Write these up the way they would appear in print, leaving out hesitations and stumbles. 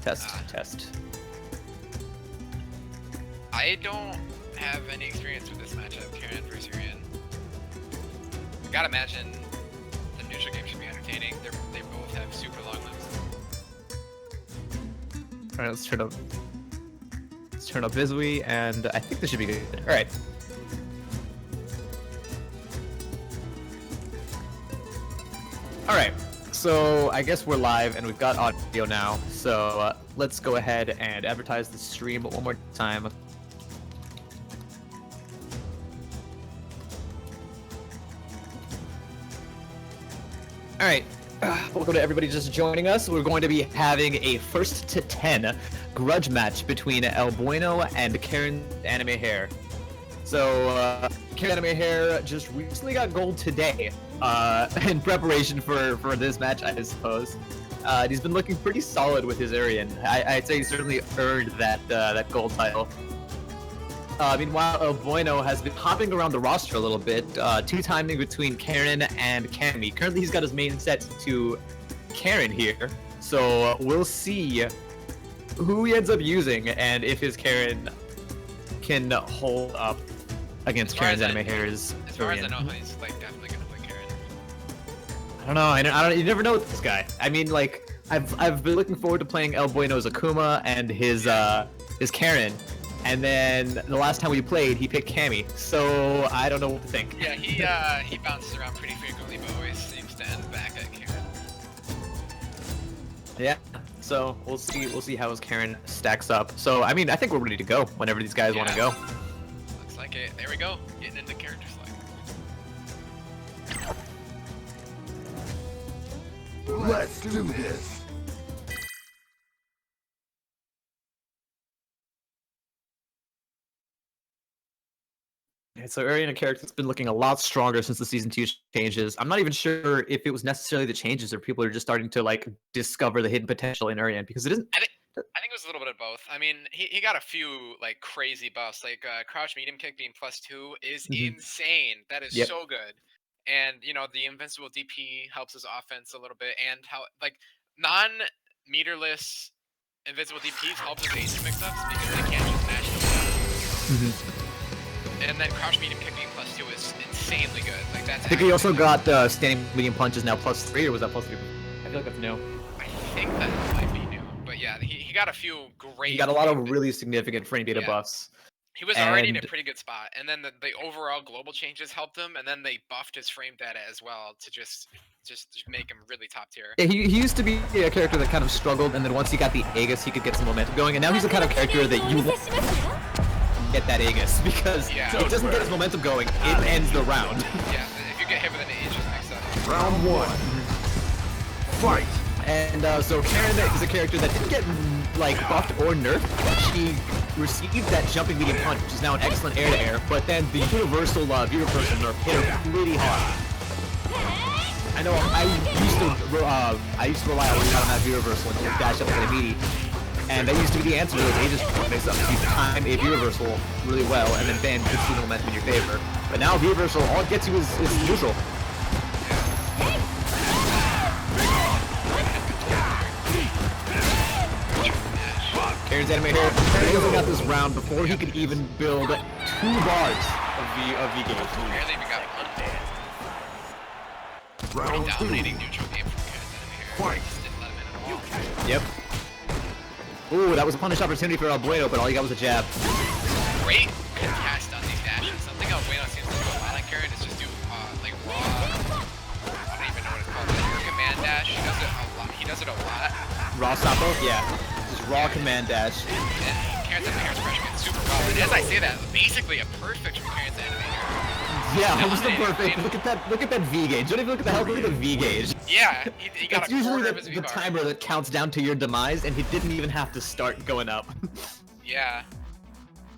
Test. I don't have any experience with this matchup, Karin versus Urian. I gotta imagine the neutral game should be entertaining. They both have super long limbs. All right, let's turn up Bizui, and I think this should be good. All right. All right. So I guess we're live, and we've got audio now. So let's go ahead and advertise the stream one more time. All right. Welcome to everybody just joining us. We're going to be having a first to 10 grudge match between Elbueno and KarinsAnimeHair. So KarinsAnimeHair just recently got gold today in preparation for this match, I suppose. He's been looking pretty solid with his Urian. I'd say he certainly earned that gold title. Meanwhile, Elbueno has been hopping around the roster a little bit, two-timing between Karin and Cammy. Currently, he's got his main set to Karin here, so we'll see who he ends up using and if his Karin can hold up against KarinsAnimeHair's As far as I know, he's like definitely gonna play Karin. I don't know. I don't. You never know with this guy. I mean, like, I've been looking forward to playing Elbueno's Akuma and his Karin. And then the last time we played, he picked Cammy, so I don't know what to think. Yeah, he bounces around pretty frequently, but always seems to end back at Karin. Yeah, so we'll see how his Karin stacks up. So I mean, I think we're ready to go whenever these guys want to go. Looks like it. There we go. Getting into character select. Let's do this. So Urian, a character that's been looking a lot stronger since the Season 2 changes. I'm not even sure if it was necessarily the changes or people are just starting to like discover the hidden potential in Urian, because it isn't. I think it was a little bit of both. I mean, he got a few like crazy buffs, like crouch medium kick being +2 is insane. That is so good. And you know, the invincible DP helps his offense a little bit, and how like non-meterless invincible DPs help his Asian mix-ups because they can't just mash them. And then crouch medium kick being +2 is insanely good. Like that's. I think he also got standing medium punches now +3, or was that +3? I feel like that's new. I think that might be new, but yeah, he got a few great. He got a lot of really significant frame data buffs. He was already in a pretty good spot, and then the overall global changes helped him, and then they buffed his frame data as well to just make him really top tier. Yeah, he used to be a character that kind of struggled, and then once he got the Aegis, he could get some momentum going, and now he's the kind of character that you want get that Aegis, because if he doesn't get his momentum going, it ends the round. Yeah, if you get hit with an Aegis mix-up. Round 1. Fight! And so Karin is a character that didn't get like buffed or nerfed. She received that jumping medium punch, which is now an excellent air-to-air, but then the universal nerf hit her pretty hard. I know I used to rely a lot on that V-reversal and just dash up and get a meaty. And that used to be the answer to those Aegis mix-ups. You time a V-reversal really well, and then bam, you can see the momentum in your favor. But now V-reversal, all it gets you is neutral. KarinsAnimeHair closing out this round before he could even build 2 bars of V game. Barely even got one. Round 2. Dominating neutral game from KarinsAnimeHair. Just didn't let him in at all. Yep. Ooh, that was a punish opportunity for Elbueno, but all he got was a jab. Great contest on these dashes. Something Elbueno seems to do a lot on Karin is just do like raw. I don't even know what it's called. Like command dash. He does it a lot. Raw Sapo? Yeah. Just raw command dash. And KarinsAnimeHair's pressure gets super raw. And as I say that, basically a perfect from KarinsAnimeHair. Yeah, almost a perfect. Look at that V gauge. Don't even look at the health. Look at the V gauge. Yeah, he got it's a usually quarter of his the timer that counts down to your demise, and he didn't even have to start going up. Yeah.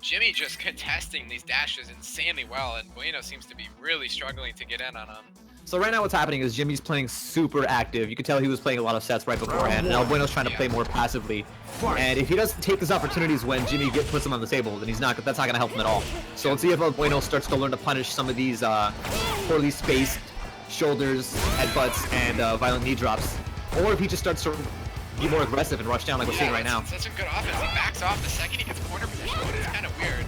Jimmy just contesting these dashes insanely well, and Bueno seems to be really struggling to get in on him. So right now what's happening is Jimmy's playing super active. You can tell he was playing a lot of sets right beforehand, and Elbueno's trying to play more passively. And if he doesn't take his opportunities when Jimmy puts him on the table, then that's not going to help him at all. So let's see if Elbueno starts to learn to punish some of these poorly spaced shoulders, headbutts, and violent knee drops. Or if he just starts to be more aggressive and rush down like we're seeing right now. Such a good offense. He backs off the second he gets corner position. It's kind of weird.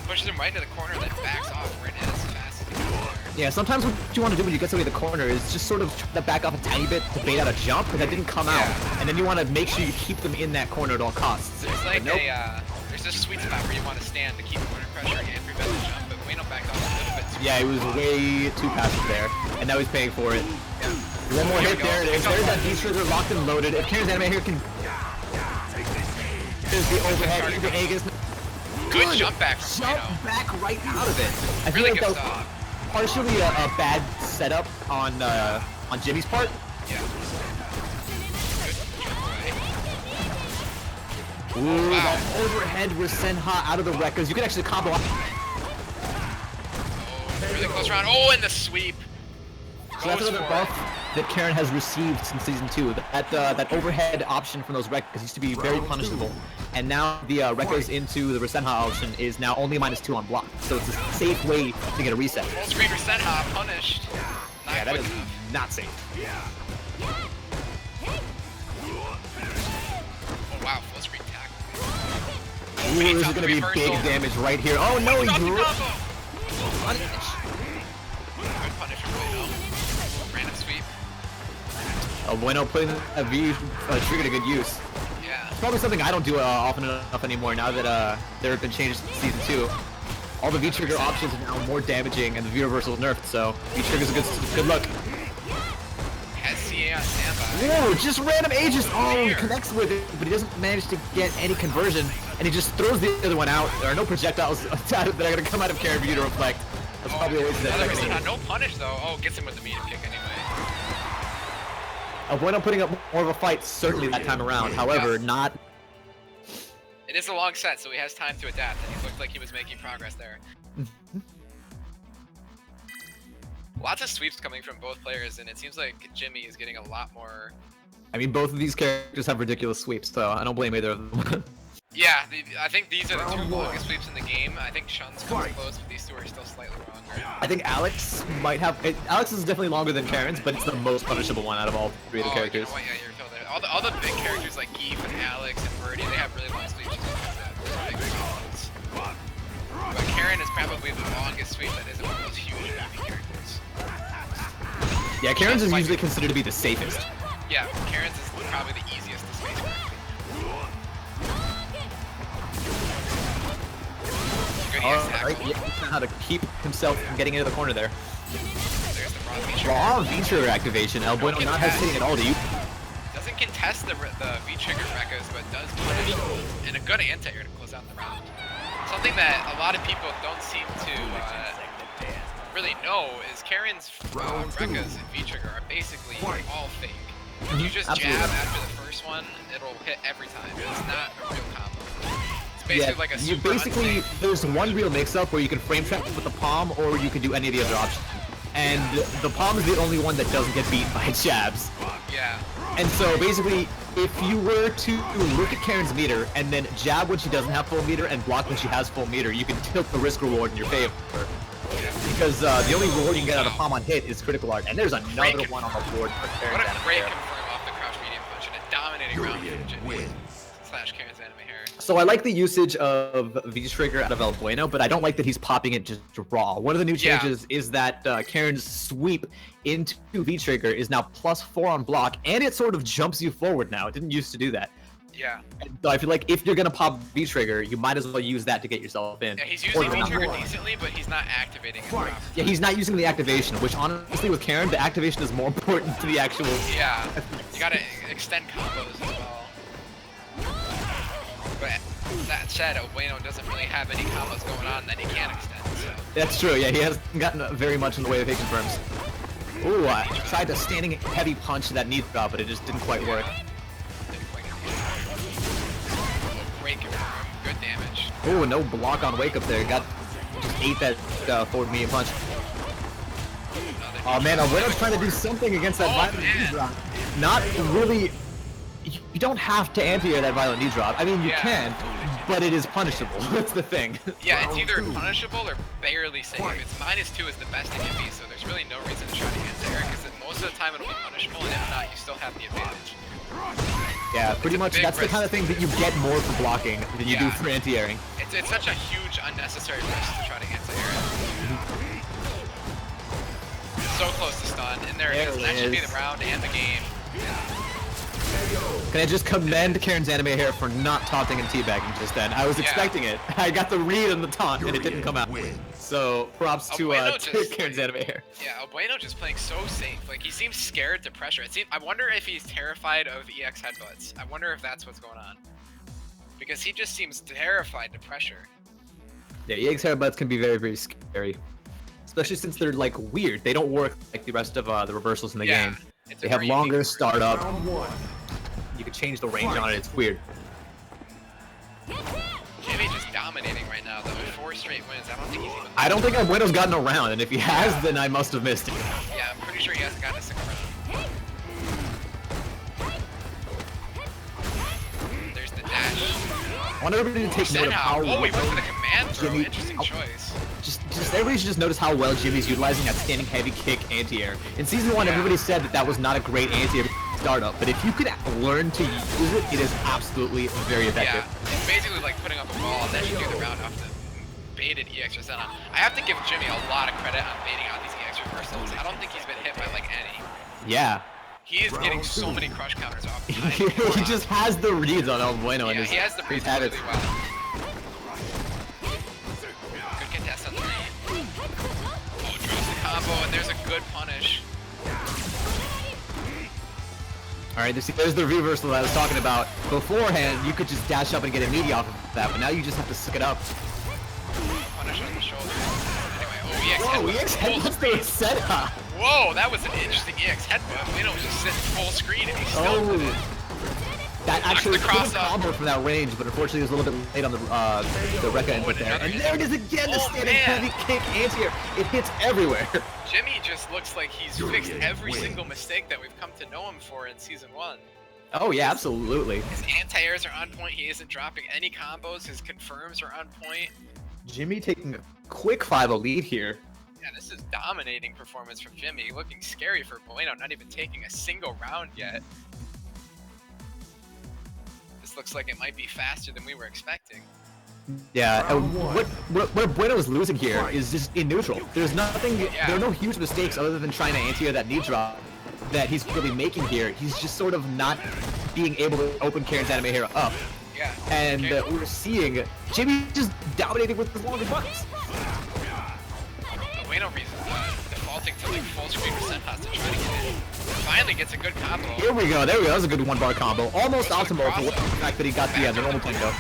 Pushes him right into the corner, then backs off right in as fast as he can. Yeah, sometimes what you want to do when you get somebody in the corner is just sort of try to back off a tiny bit to bait out a jump, but that didn't come out. And then you want to make sure you keep them in that corner at all costs. There's like there's a sweet spot where you want to stand to keep corner pressure and prevent the jump, but Bueno backed off a little bit too he was way too passive there, and now he's paying for it. One more hit, there it is. There's that V-trigger locked and loaded. If KarinsAnimeHair can... There's the overhead, the Aegis. Good jump back. Jump back right out of it. I feel Really like good that was stop. partially a bad setup on Jimmy's part. Yeah. Good. Ooh, Wow. that overhead with Senha out of the records. You can actually combo up. Oh, really close round. Oh, and the sweep. So that's another buff that Karen has received since season 2. That overhead option from those records used to be very punishable, and now the records into the Senha option is now only -2 on block. So it's a safe way to get a reset. Full screen for Senha, punished. Not Yeah, that quick is enough. not safe. Oh wow, full screen tackle. Ooh, this is gonna be big damage right here. Oh no, he drew it. Good punish from Bueno. Random sweep. Bueno putting a V trigger to good use. Yeah. It's probably something I don't do often enough anymore now that there have been changes in season 2. All the V trigger options are now more damaging, and the V reversal is nerfed, so V trigger's a good look. Has CA on standby. Whoa, just random Aegis. Oh, he connects with it, but he doesn't manage to get any conversion, and he just throws the other one out. There are no projectiles that are going to come out of Karen for you to reflect. That's probably always that. Another Senha, no punish though. Oh, gets him with the medium kick anyway. Bueno putting up more of a fight certainly that time around. However, not. It is a long set, so he has time to adapt, and he looked like he was making progress there. Lots of sweeps coming from both players, and it seems like Jimmy is getting a lot more. I mean, both of these characters have ridiculous sweeps, so I don't blame either of them. Yeah, I think these are the two longest sweeps in the game. I think Shun's coming close, but these two are still slightly longer. I think Alex might have. Alex is definitely longer than Karen's, but it's the most punishable one out of all 3 of the characters. You know what? Yeah, you're killed there. All the big characters like Geef and Alex and Birdie, they have really long sweeps. Big combos. But Karen is probably the longest sweep that isn't one of those huge movie characters. Yeah, Karen's is usually considered to be the safest. Yeah, Karen's is probably the easiest to space correctly. Good hands tackle. Alright, yeah, he knows how to keep himself from getting into the corner there. There's the raw V-trigger. Raw V-trigger activation. Elbueno not hesitating at all. Do you? Doesn't contest the V-trigger Rekkas, but does punish and a good anti-air to close out the round. Something that a lot of people don't seem to really know is Karen's Rekkas and V-trigger are basically all fake. If you just jab after the first one, it'll hit every time. It's not a real combo. It's basically like a super there's one real mix-up where you can frame trap with the palm, or you can do any of the other options. And the palm is the only one that doesn't get beat by jabs. Yeah. And so basically, if you were to look at Karen's meter and then jab when she doesn't have full meter and block when she has full meter, you can tilt the risk reward in your favor. Because the only reward you can get out of palm on hit is critical art, and there's another one on the board for Karen's What a great Animehair. confirm off the crouch medium punch and a dominating round from Jimmy / KarinsAnimeHair. So I like the usage of V-trigger out of Elbueno, but I don't like that he's popping it just raw. One of the new changes is that Karen's sweep into V-trigger is now +4 on block, and it sort of jumps you forward now. It didn't used to do that. Yeah. So I feel like if you're gonna pop V-trigger, you might as well use that to get yourself in. Yeah, he's using V-trigger decently, but he's not activating it properly. Yeah, he's not using the activation, which honestly with Karen, the activation is more important to the actual... Yeah, you gotta extend combos as well. But that said, Elbueno doesn't really have any combos going on that he can't extend, so... That's true, yeah, he hasn't gotten very much in the way of hit confirms. Ooh, I tried a standing heavy punch to that knee drop, but it just didn't quite work. Great confirm, good damage. Ooh, no block on wake up there. Just ate that forward medium punch. Oh man, Elbueno's trying to do something against that violent knee drop. Not really. You don't have to anti-air that violent knee drop. I mean, you can, but it is punishable. That's the thing. Yeah, it's either punishable or barely safe. It's -2 is the best it can be, so there's really no reason to try to anti-air, because most of the time it'll be punishable, and if not, you still have the advantage. Yeah, pretty much. That's the kind of thing that you get more for blocking than you do for anti-airing. It's such a huge unnecessary risk to try to anti-air it. So close to stun, and there it is. That should be the round and the game. Can I just commend KarinsAnimeHair for not taunting and teabagging just then? I was expecting it. I got the read on the taunt, and it didn't come out. So props to KarinsAnimeHair. Yeah, Elbueno just playing so safe. Like, he seems scared to pressure. I wonder if he's terrified of EX headbutts. I wonder if that's what's going on. Because he just seems terrified to pressure. Yeah, EX headbutts can be very, very scary. Especially since they're, like, weird. They don't work like the rest of the reversals in the game. They have longer startup. You can change the range on it. It's weird. Jimmy just dominating right now, though. 4 straight wins. I don't think Elbueno's gotten a round, and if he has, then I must have missed it. Yeah, I'm pretty sure he hasn't gotten a single round. There's the dash. I want everybody to take note of how he went for the command throw. Interesting choice. Just everybody should just notice how well Jimmy's utilizing that standing heavy kick anti-air. In Season 1, everybody said that was not a great anti-air startup, but if you could learn to use it, it is absolutely very effective. Yeah, it's basically like putting up a wall and then you do the round off the baited EX reset on. I have to give Jimmy a lot of credit on baiting out these EX reversals. I don't think he's been hit by like any. Yeah. He is getting so many crush counters off. He just has the reads on Elbueno. Yeah, he has the reads really well. Good contest on 3. Oh, drops the combo, and there's a good punish. Alright, there's the reversal that I was talking about. Beforehand, you could just dash up and get a meaty off of that, but now you just have to suck it up. Punish on the shoulder. Anyway, EX headbutt's the reset. Whoa, that was an interesting EX headbutt. Leno was just sitting full screen and he still did it. That actually was a combo from that range, but unfortunately it was a little bit late on the Rekka input there. And there it is again, the standing heavy kick anti-air. It hits everywhere. Jimmy just looks like he's fixed every single mistake that we've come to know him for in Season 1. Oh yeah, absolutely. His anti-airs are on point. He isn't dropping any combos. His confirms are on point. Jimmy taking a quick 5-0 lead here. Yeah, this is dominating performance from Jimmy. Looking scary for Bueno, not even taking a single round yet. This looks like it might be faster than we were expecting. Yeah, what Bueno is losing here is just in neutral. There's nothing, there are no huge mistakes other than trying to anti-air that knee drop that he's really making here. He's just sort of not being able to open KarinsAnimeHair up. Yeah. And we're seeing Jimmy just dominating with his longer buttons. Bueno defaulting to like full screen percent pass to try to get in. Finally gets a good combo. Here we go, there we go, that was a good 1-bar combo. Almost optimal for the fact that he got the normal tango. No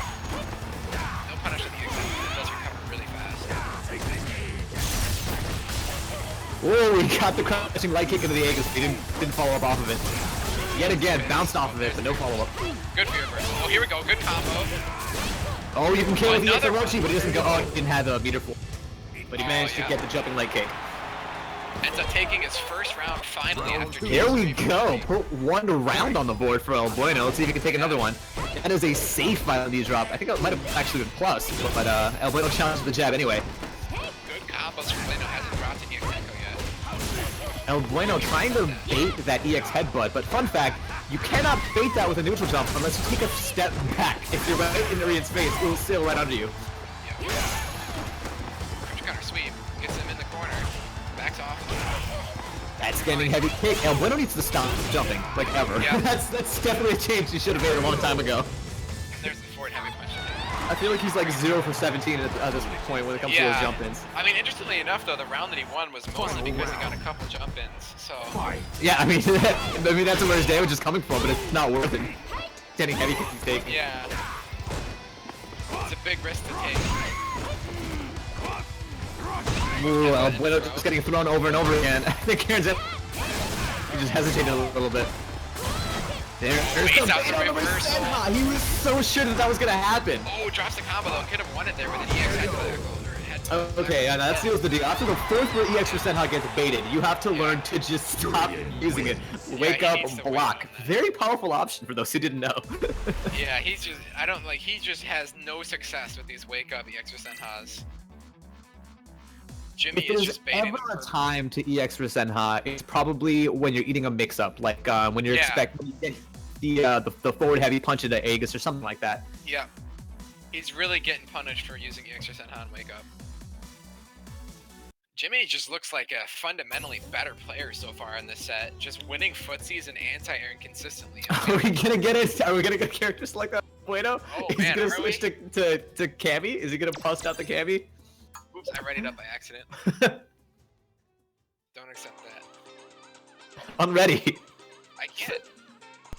punish on the EX, it does recover really fast. Whoa, he got the crushing light kick into the Aegis, he didn't follow up off of it. Yet again, bounced off of it, but no follow-up. Good for your reversal. Oh, here we go, good combo. Oh, you can kill with the Orochi, but he doesn't go, oh, he didn't have a meter full. But he managed to get the jumping leg kick. Ends up taking his first round finally after. Here we go. Put 1 round on the board for Elbueno. Let's see if he can take another one. That is a safe violin drop. I think it might have actually been plus, but Elbueno challenged the jab anyway. Good combos from Bueno. Hasn't dropped an EX yet. Elbueno trying to bait that EX headbutt, but fun fact, you cannot bait that with a neutral jump unless you take a step back. If you're right in Arian's face, it will sail right under you. Yep. Counter sweep, gets him in the corner, backs off. That standing heavy kick. Elbueno needs to stop jumping, like ever. Yeah. that's definitely a change he should have made a long time ago. And there's the forward heavy punch. I feel like he's like 0 for 17 at this point when it comes to his jump-ins. I mean, interestingly enough, though, the round that he won was mostly because he got a couple jump-ins. So. Yeah, I mean that's where his damage is coming from, but it's not worth it. Standing heavy kick he's taking. Yeah. It's a big risk to take. Ooh, Elbueno just getting thrown over and over again. I think Karen's he just hesitated a little bit. There's the reversal. He was so sure that was gonna happen. Oh, drops the combo though. Could have won it there with an EX head. Okay, yeah, that seals the deal. After the 4th where EX % gets baited, you have to learn to just stop using it. Wake up and block. Very powerful option for those who didn't know. Yeah, he's just, he just has no success with these wake up EX % Jimmy if there's ever a time to EX Senha, it's probably when you're eating a mix-up, like when you're expecting the forward heavy punch into Aegis or something like that. Yeah. He's really getting punished for using extra Senha and Wake Up. Jimmy just looks like a fundamentally better player so far in this set, just winning footsies and anti-airing consistently. Are we gonna get it? Are we gonna get characters like that? Bueno? Oh, Is man, he gonna are we? switch to Cammy? Is he gonna bust out the Cammy? Oops, I read it up by accident. Don't accept that. I'm ready. I can't.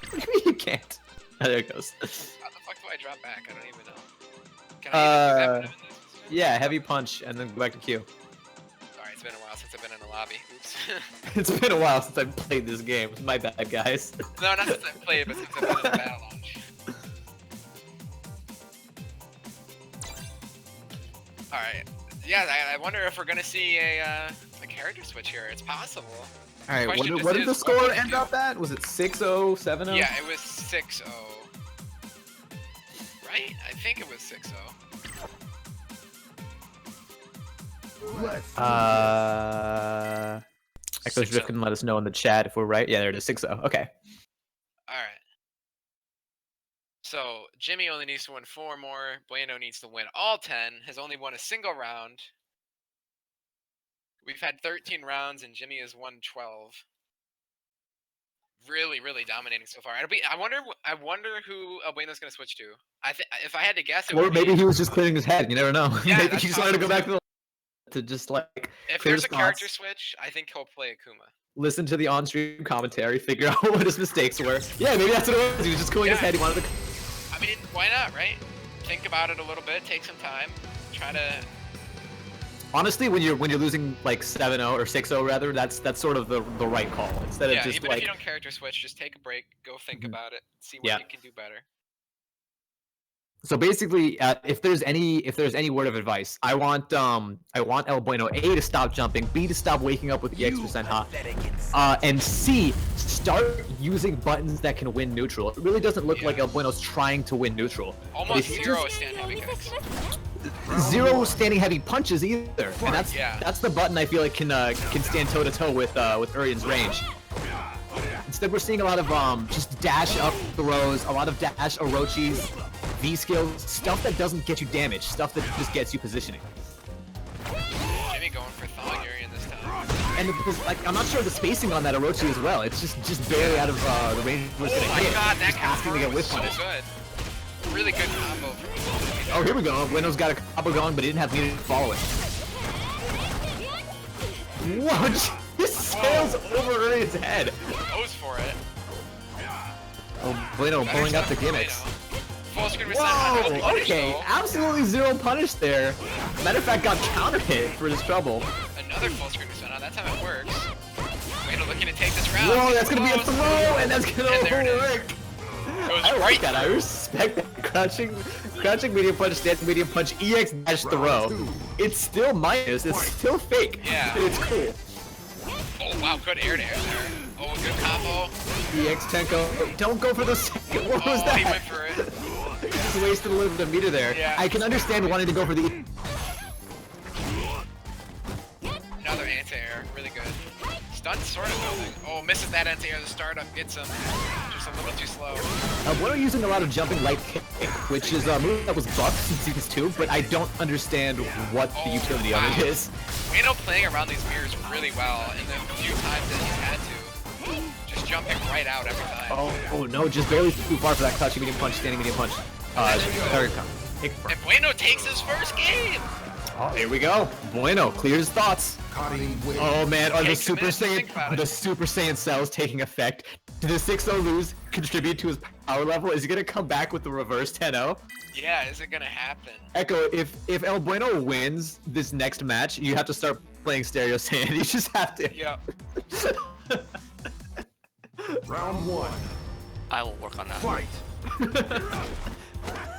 What do you mean you can't? Oh, there it goes. How the fuck do I drop back? I don't even know. Can I even do that when I'm in this? Yeah, heavy punch and then go back to Q. Sorry, it's been a while since I've been in the lobby. Oops. It's been a while since I've played this game. My bad, guys. No, not since I've played, but since I've been in the battle launch. Alright. Yeah, I wonder if we're gonna see a character switch here. It's possible. Alright, Question what just did the is, score what would end you up at? Was it 6-0, 7-0? Yeah, it was 6-0. Right? I think it was 6-0. Let's Echoes Drift can let us know in the chat if we're right. Yeah, there it is, 6-0. Okay. Alright. So, Jimmy only needs to win 4 more. Bueno needs to win all 10. Has only won a single round. We've had 13 rounds, and Jimmy has won 12. Really, really dominating so far. I wonder who Elbueno's gonna switch to. If I had to guess, it Or would maybe be, he was just clearing his head. You never know. Yeah, Maybe that's he just wanted to go possible back to just like if clear there's a his character thoughts, switch, I think he'll play Akuma. listen to the on-stream commentary, figure out what his mistakes were. Yeah, maybe that's what it was. He was just cooling his Yeah. head. He wanted to. I mean, why not, right? Think about it a little bit. Take some time. Try to. Honestly, when you're losing like 7-0 or 6-0 rather, that's sort of the right call instead Yeah, of just even like. if you don't character switch, just take a break. Go think Mhm. about it. See what Yeah. you can do better. So basically, if there's any word of advice, I want Elbueno A to stop jumping, B to stop waking up with EX Senha, and C start using buttons that can win neutral. It really doesn't look like Elbueno's trying to win neutral. Almost if you zero just- stand heavy kicks. Zero standing heavy punches either, and that's the button I feel like can stand toe to toe with Urian's range. Instead, we're seeing a lot of just dash up throws, a lot of dash orochis, V skills, stuff that doesn't get you damage, stuff that just gets you positioning. Jimmy going for thawing Urian this time. And like, I'm not sure of the spacing on that orochi as well. It's just barely out of the range where it's Oh gonna my hit. god, that Just asking to combo get whiff was so punish. good. Really good combo from him. Oh, here we go. Bueno's got a combo going, but he didn't have needed to follow it. Whoa! Just sails over Urian's head. Goes for it. Oh, Bueno pulling out the gimmicks. Full screen with Senha. No Whoa! punish, Okay, though. absolutely zero punish there. Matter of fact, got counter hit for his trouble. Another full screen with Senha. That's how it works. Bueno looking to take this round. Whoa, that's gonna be a Close. throw, and that's gonna And there it is. work. Goes I like right that. I through. respect that. Crouching medium punch, standing medium punch, EX dash throw. It's still minus. It's still fake. Yeah. But it's cool. Oh wow, good air to air there. Oh, good combo. EX Tenko. Don't go for the second. What was Oh, that? he went for it. He just wasted a little bit of meter there. Yeah. I can understand wanting to go for the. Another anti-air, really good. Stun sort of building. Oh, misses that anti-air. The startup gets him. Just a little too slow. We're using a lot of jumping light kick, which is a move that was buffed in Seasons 2, but I don't understand what the utility of it is. Bueno playing around these mirrors really well, and the few times that he's had to, just jumping right out every time. Oh no, just barely too far for that crouching medium punch, standing medium punch. Third take first. And Bueno takes his first game! Oh, here we go. Bueno clears thoughts. Oh man, are the Takes a Super minute to think about it. Saiyan cells taking effect? Did the 6-0 lose contribute to his power level? Is he gonna come back with the reverse 10-0? Yeah, is it gonna happen? Echo, if Elbueno wins this next match, you have to start playing Stereo Saiyan. You just have to. Yeah. Round 1. I will work on that. Fight.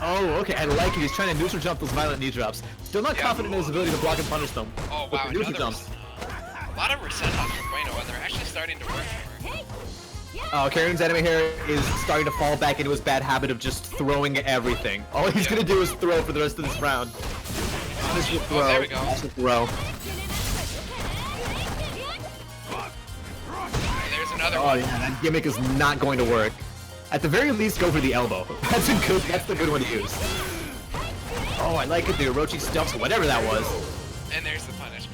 Oh, okay, I like it. He's trying to neutral jump those violent knee drops. Still not Yeah. confident in his ability to block and punish them. Oh With wow, the neutral another jumps. A lot of resent on from Bueno, and they're actually starting to work for him. KarinsAnimeHair is starting to fall back into his bad habit of just throwing everything. All he's gonna do is throw for the rest of this round. Punish with throw. there we go. Punish with throw. And there's another Oh one. yeah, that gimmick is not going to work. At the very least, go for the elbow. That's the good one to use. Oh, I like it, the Orochi stuffs, whatever that was. And there's the punish.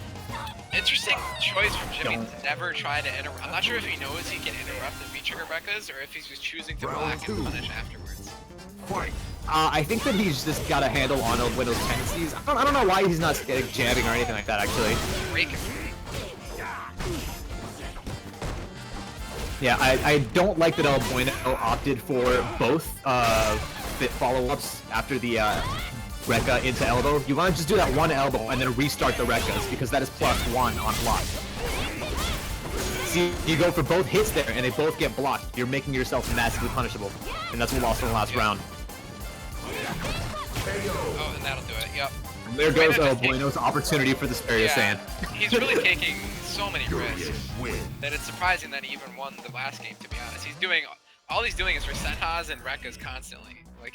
Interesting choice from Jimmy to never try to interrupt. I'm not sure if he knows he can interrupt the V-trigger Rekkas or if he's just choosing to block and punish afterwards. I think that he's just got a handle on Elbueno's tendencies. I don't know why he's not jabbing or anything like that, actually. Yeah, I don't like that Elbueno opted for both fit follow-ups after the Rekka into elbow. You want to just do that one elbow and then restart the Rekkas because that is +1 on block. See, you go for both hits there and they both get blocked. You're making yourself massively punishable. And that's what lost in the last round. Oh, and that'll do it, yep. And there goes Elbueno's opportunity for the Superior Saiyan. He's really taking so many risks that it's surprising that he even won the last game, to be honest. He's doing, all he's doing is Rasenhas and Rekkas constantly. Like,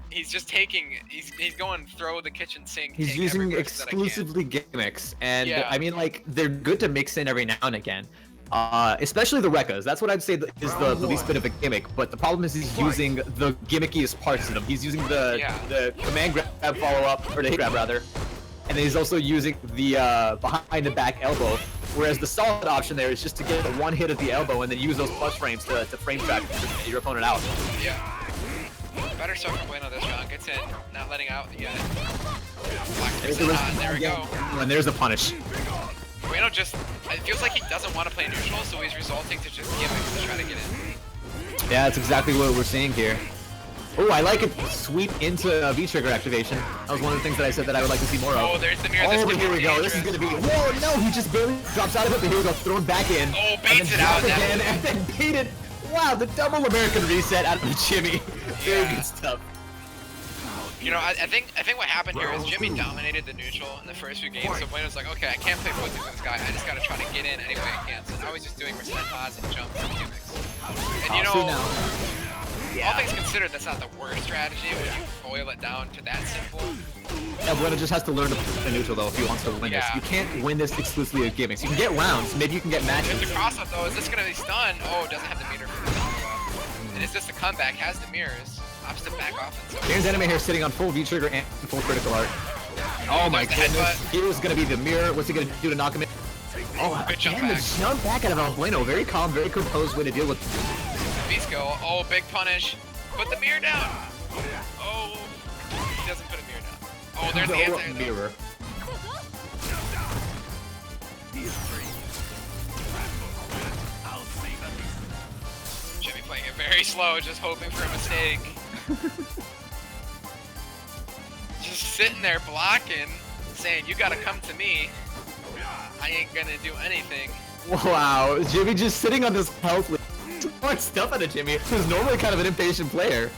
he's just taking, he's going throw the kitchen sink. He's using exclusively gimmicks, and I mean, like, they're good to mix in every now and again. Especially the Rekkas. That's what I'd say is the least bit of a gimmick, but the problem is he's using the gimmickiest parts of them. He's using the command grab follow-up, or the hit grab rather, and then he's also using the behind the back elbow, whereas the solid option there is just to get one hit at the elbow and then use those plus frames to frame trap your opponent out. Yeah. Better start from Bueno this round. Gets in, not letting out yet. There we go. And there's the punish. Bueno just, it feels like he doesn't want to play neutral, so he's resulting to just gimmicks to try to get in. Yeah, that's exactly what we're seeing here. Oh, I like it. Sweep into V-trigger activation. That was one of the things that I said that I would like to see more of. Oh, there's the mirror. Oh, but here we go. This is going to be... Whoa, no, he just barely drops out of it, but here we go. Throw him back in. Oh, baits it out. Again, and then bait it. Wow, the double American reset out of Jimmy. Very good stuff. You know, I think what happened here is Jimmy dominated the neutral in the first few games, so Bueno's like, okay, I can't play footsies with this guy, I just gotta try to get in any way I can. So now he's just doing Rasenhas and jumps and gimmicks. And you know, all things considered, that's not the worst strategy when you boil it down to that simple. Yeah, Bueno just has to learn to play neutral though if he wants to win this. You can't win this exclusively with gimmicks. You can get rounds, maybe you can get matches. There's the cross-up though, is this gonna be stunned? Oh, it doesn't have the meter for the follow-up. And is this the comeback? Has the mirrors. Opposite back offense. KarinsAnimeHair sitting on full V-trigger and full critical art. Oh my goodness. Here's gonna be the mirror. What's he gonna do to knock him in? Oh, good jump and back. the jump back out of Elbueno. Very calm, very composed way to deal with V-skill. Oh, big punish. Put the mirror down. Oh, he doesn't put a mirror down. Oh, there's the answer. Mirror. Jimmy playing it very slow, just hoping for a mistake. Just sitting there blocking, saying, you gotta come to me. I ain't gonna do anything. Wow, Jimmy just sitting on this health lead. More stuff out of Jimmy, who's normally kind of an impatient player.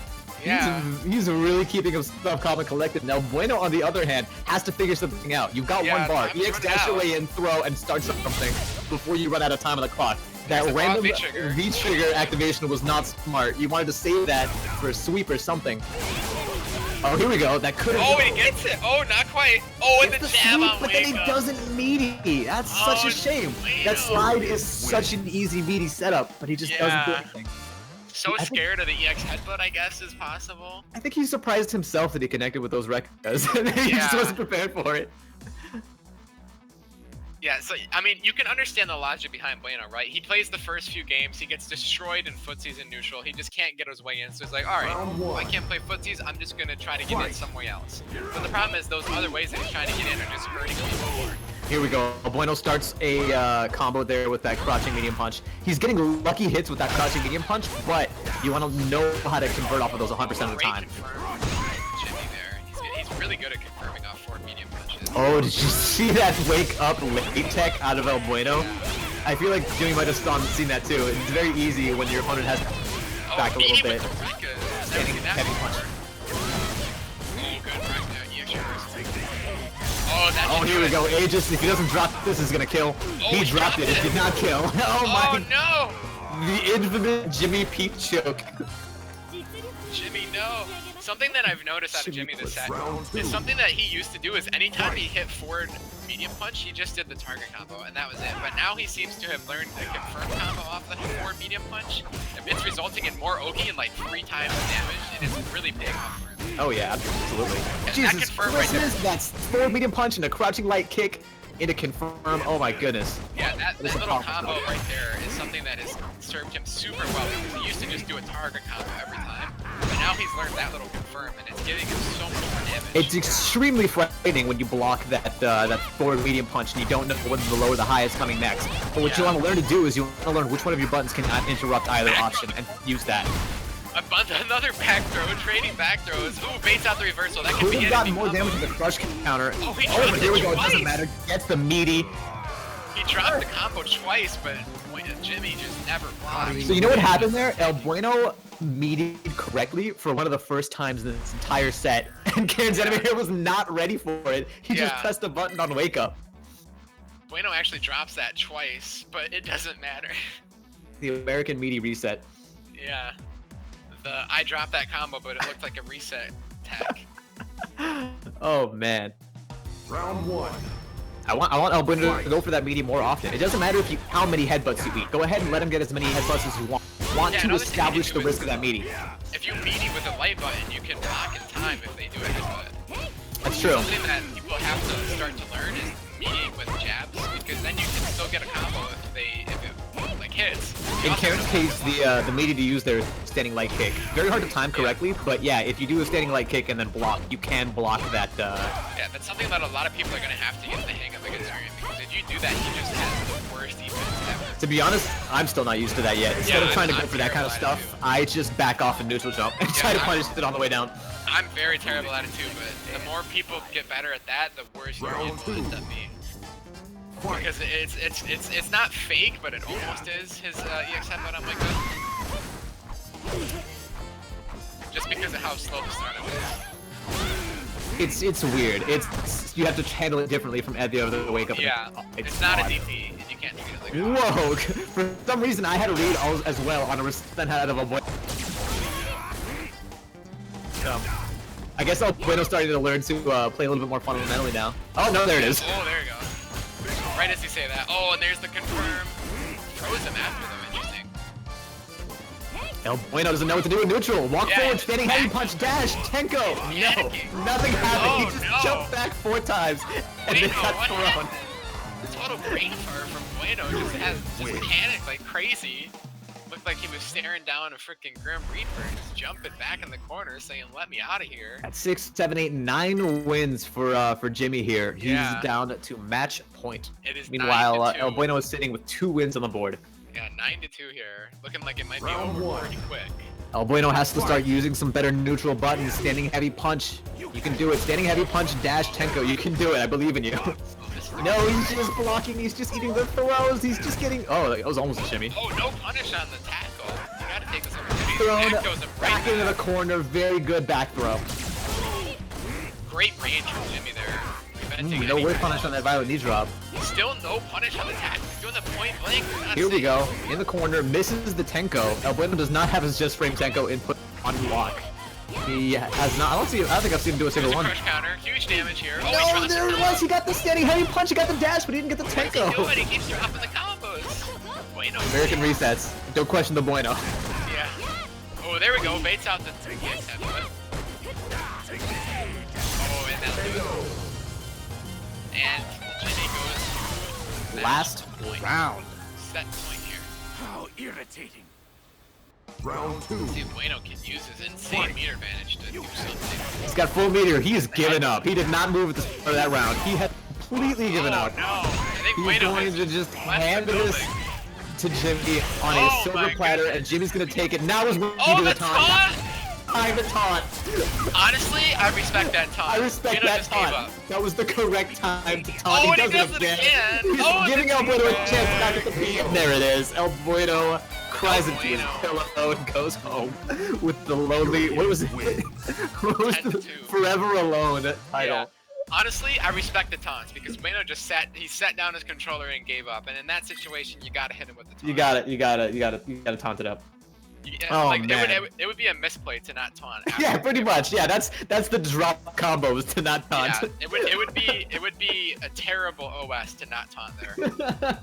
Yeah. He's really keeping himself calm and collected. Now, Bueno, on the other hand, has to figure something out. You've got one bar. EX dash your way in, throw, and start something before you run out of time on the clock. That random V-trigger activation was not smart. You wanted to save that for a sweep or something. Oh, here we go. That could have. Oh, he gets it. Oh, not quite. Oh, and the jab on but then he doesn't meaty. That's such a shame. That slide is such an easy meaty setup, but he just doesn't do anything. So scared of the EX headbutt, I guess, is possible. I think he surprised himself that he connected with those Rekkas, and he just wasn't prepared for it. Yeah, so, I mean, you can understand the logic behind Bueno, right? He plays the first few games, he gets destroyed in footsies and neutral, he just can't get his way in, so he's like, alright, I can't play footsies, I'm just gonna try to get in somewhere else. But the problem is, those other ways that he's trying to get in are just hurting people more. Here we go. Bueno starts a combo there with that crouching medium punch. He's getting lucky hits with that crouching medium punch, but you want to know how to convert off of those 100% of the time. Jimmy there. He's really good at confirming off forward medium punches. Oh, did you see that wake up late tech out of Elbueno? I feel like Jimmy might have seen that too. It's very easy when your opponent has back a little bit. Getting heavy punch. Oh, here we go. Aegis, if he doesn't drop this, is gonna kill. He dropped it. It did not kill. Oh my. Oh no! The infamous Jimmy Peep choke. Jimmy, no. Something that I've noticed out of Jimmy this set is something that he used to do is anytime he hit forward medium punch, he just did the target combo, and that was it. But now he seems to have learned the confirm combo off the forward medium punch. It's resulting in more Oki and like 3 times damage. It is really big for him. Oh yeah, absolutely. And Jesus that confirm right there. That's forward medium punch and a crouching light kick into confirm. Oh my goodness. Yeah, that little combo right there is something that has served him super well because he used to just do a target combo every time. But now he's learned that little confirm, and it's giving him so much more damage. It's extremely frightening when you block that forward medium punch and you don't know whether the low or the high is coming next. But what you want to learn to do is you want to learn which one of your buttons can interrupt either option and use that. Another back throw, trading back throws. Ooh, baits out the reversal. That could Could be have gotten more damage with the crush counter. Oh, he Oh, dropped but here it we go. It twice. doesn't matter. Gets the meaty. He dropped the combo twice, but Jimmy just never blocked. So you know what happened there? Elbueno meated correctly for one of the first times in this entire set, and KarinsAnimeHair was not ready for it. He just pressed the button on wake up. Bueno actually drops that twice, but it doesn't matter. The American meaty reset. Yeah. I dropped that combo, but it looked like a reset tech. Oh man. Round 1. I want Elbueno to go for that meaty more often. It doesn't matter how many headbutts you eat. Go ahead and let him get as many headbutts as you want. To establish the risk of that meaty. If you meaty with a light button, you can block in time if they do a headbutt. That's true. Something that people have to start to learn is meatying with jabs, because then you can still get a combo if it like hits. In Karen's case, the meaty to use their standing light kick. Very hard to time correctly, but yeah, if you do a standing light kick and then block, you can block that. Yeah, that's something that a lot of people are gonna have to get the hang of against Arian, because if you do that, he just has the worst defense ever. To be honest, I'm still not used to that yet. Instead of trying to go for that kind of stuff, I just back off and neutral jump and try to punish it on the way down. I'm very terrible at it too, but the more people get better at that, the worse your input ends up being. Because it's not fake, but it almost is his EX headbutt on Micah. Just because of how slow the startup is. It's weird. You have to handle it differently from the other wake up. Yeah, it's not a DP, and you can't do it like that. Whoa! For some reason, I had to read as well on a resistance out of Elbueno. I guess Elbueno's starting to learn to play a little bit more fundamentally now. Oh no, there it is. Oh, there you go. Right as you say that. Oh, and there's the confirm. Throws him after them. Interesting. Elbueno doesn't know what to do in neutral. Walk forward, standing heavy punch, dash, Tenko. No, nothing happened. He just jumped back 4 times and then got thrown. Total brain fart from Bueno just panicked like crazy. Looked like he was staring down a freaking Grim Reaper, just jumping back in the corner, saying, "Let me out of here." At 6, 7, 8, 9 wins for Jimmy here. He's down to match point. It is. Meanwhile, Elbueno is sitting with 2 wins on the board. Yeah, 9-2 here, looking like it might be over pretty quick. Elbueno has to start using some better neutral buttons. Standing heavy punch, you can do it. Standing heavy punch, dash, Tenko, you can do it. I believe in you. No, he's just blocking. He's just eating the throws. He's just getting. Oh, that was almost a shimmy. Oh, no punish on the tackle. You gotta take this opportunity. Thrown back into the corner. Very good back throw. Great range from Jimmy there. No way punish on that violent knee drop. Still no punish on the tackle. He's doing the point blank. Here we go. In the corner, misses the Tenko. Elbueno does not have his just frame Tenko input on block. He has not. I don't think I've seen him do a single one. Crush counter, huge damage here. Oh, no, there it was. He got the standing heavy punch. He got the dash, but he didn't get the Tenko. He keeps dropping the combos. Bueno. American resets. Don't question the Bueno. Yeah. Oh, there we go. Baits out the 3x headbutt. Oh, and that's good. And Jimmy goes to last round. Set point here. How irritating. Round 2. See if Bueno can use his insane meter advantage to do something. He's got full meter. He is giving up. He did not move at the start of that round. He had completely given up. No. I think He's Bueno going to just hand this to Jimmy on a silver platter, and Jimmy's going to take it. Now is when you do the taunt. Time to taunt. Honestly, I respect that taunt. I respect that taunt. That was the correct time to taunt. Oh, He does it again. He's giving Elbueno a chance back at the beat. There it is. Elbueno cries into his pillow and goes home with the lonely. What was it? What was the Forever Alone title? Yeah. Honestly, I respect the taunts because Bueno just sat down his controller and gave up. And in that situation, you gotta hit him with the taunt. You gotta taunt it up. Yeah, Oh, like man. it would be a misplay to not taunt. Yeah, pretty much. Yeah, that's the drop combos to not taunt. Yeah, it would be a terrible OS to not taunt there.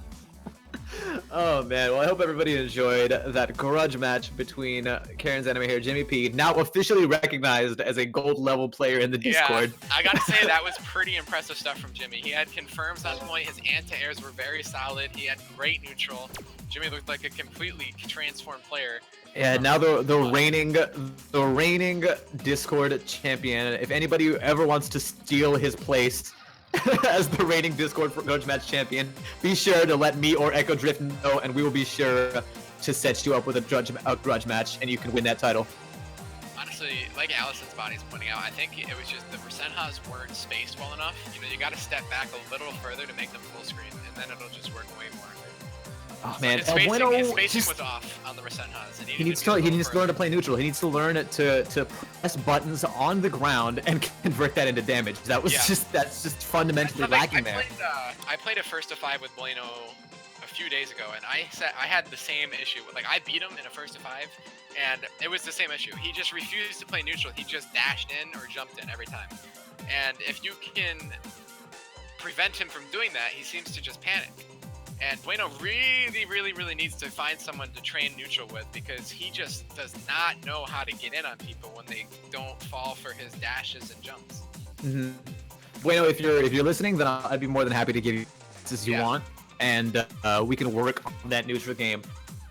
Oh man, well I hope everybody enjoyed that grudge match between KarinsAnimeHair, Jimmy P, now officially recognized as a gold level player in the Discord. Yeah, I gotta say that was pretty impressive stuff from Jimmy. He had confirms on point, his anti-airs were very solid, he had great neutral. Jimmy looked like a completely transformed player. Yeah, now the reigning Discord champion. If anybody ever wants to steal his place as the reigning Discord grudge match champion, be sure to let me or Echo Drift know, and we will be sure to set you up with a grudge match, and you can win that title. Honestly, like Allison's body's pointing out, I think it was just the Rasenhas weren't spaced well enough. You know, you got to step back a little further to make them full screen, and then it'll just work way more. Oh man, His spacing just, was off on the Rasenhas. He needs to learn to play neutral. He needs to learn to press buttons on the ground and convert that into damage. That's just fundamentally lacking there. I played a 1st to 5 with Bueno a few days ago, and I had the same issue. Like I beat him in a 1st to 5, and it was the same issue. He just refused to play neutral. He just dashed in or jumped in every time. And if you can prevent him from doing that, he seems to just panic. And Bueno really needs to find someone to train neutral with, because he just does not know how to get in on people when they don't fall for his dashes and jumps. Mm-hmm. Bueno, if you're listening, then I'd be more than happy to give you as you want, and we can work on that neutral game.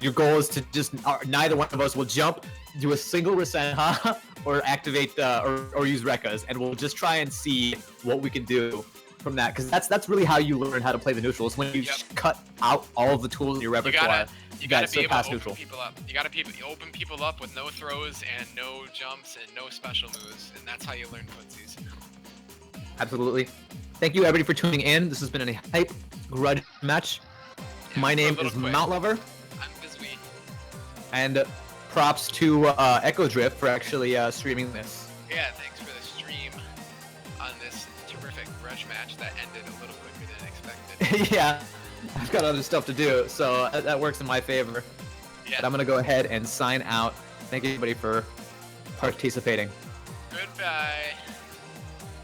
Your goal is to just neither one of us will jump, do a single Rasenha, or activate or use Rekkas, and we'll just try and see what we can do from that, because that's really how you learn how to play the neutrals, when you cut out all of the tools in your repertoire. You gotta be able to open people up. You gotta open people up with no throws and no jumps and no special moves, and that's how you learn footsies. Absolutely. Thank you everybody for tuning in. This has been a hype grudge match. Yeah, my name is Mount Lover. I'm Bizwee. And props to Echo Drift for actually streaming this. Yeah, thanks for the stream on this terrific grudge match that ended a little quicker than expected. Yeah, I've got other stuff to do, so that works in my favor. Yeah. But I'm gonna go ahead and sign out. Thank you everybody for participating. Goodbye.